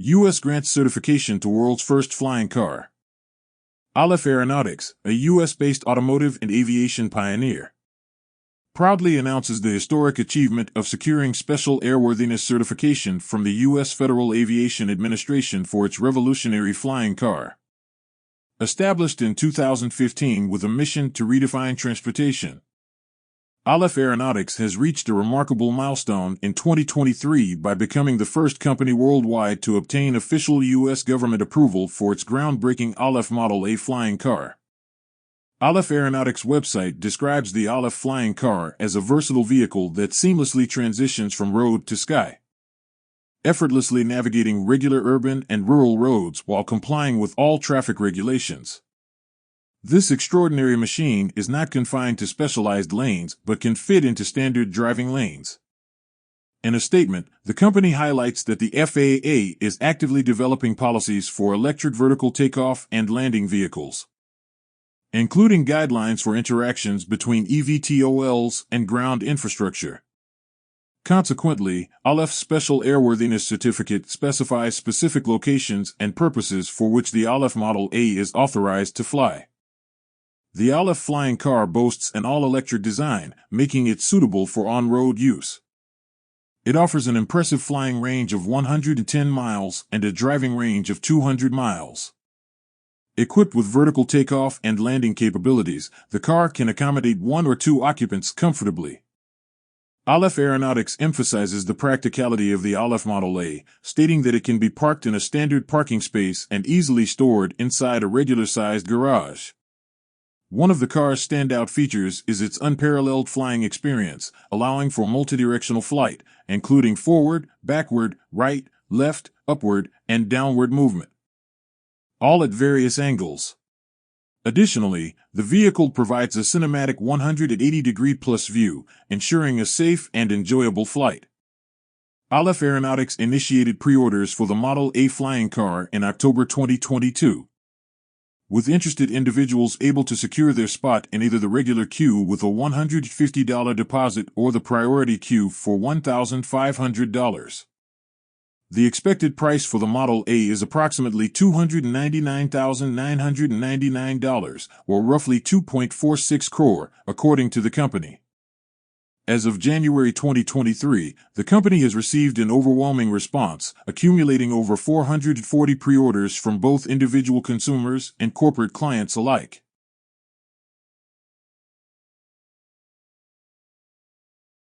U.S. grants certification to world's first flying car. Alef Aeronautics, a U.S.-based automotive and aviation pioneer, proudly announces the historic achievement of securing Special Airworthiness Certification from the US Federal Aviation Administration for its revolutionary flying car. Established in 2015 with a mission to redefine transportation, Alef Aeronautics has reached a remarkable milestone in 2023 by becoming the first company worldwide to obtain official U.S. government approval for its groundbreaking Alef Model A flying car. Alef Aeronautics' website describes the Alef flying car as a versatile vehicle that seamlessly transitions from road to sky, effortlessly navigating regular urban and rural roads while complying with all traffic regulations. This extraordinary machine is not confined to specialized lanes but can fit into standard driving lanes. In a statement, the company highlights that the FAA is actively developing policies for electric vertical takeoff and landing vehicles, including guidelines for interactions between eVTOLs and ground infrastructure. Consequently, Alef's Special Airworthiness Certificate specifies specific locations and purposes for which the Alef Model A is authorized to fly. The Alef flying car boasts an all-electric design, making it suitable for on-road use. It offers an impressive flying range of 110 miles and a driving range of 200 miles. Equipped with vertical takeoff and landing capabilities, the car can accommodate 1 or 2 occupants comfortably. Alef Aeronautics emphasizes the practicality of the Alef Model A, stating that it can be parked in a standard parking space and easily stored inside a regular-sized garage. One of the car's standout features is its unparalleled flying experience, allowing for multidirectional flight, including forward, backward, right, left, upward, and downward movement, all at various angles. Additionally, the vehicle provides a cinematic 180-degree-plus view, ensuring a safe and enjoyable flight. Alef Aeronautics initiated pre-orders for the Model A flying car in October 2022, with interested individuals able to secure their spot in either the regular queue with a $150 deposit or the priority queue for $1,500. The expected price for the Model A is approximately $299,999, or roughly 2.46 crore, according to the company. As of January 2023, the company has received an overwhelming response, accumulating over 440 pre-orders from both individual consumers and corporate clients alike.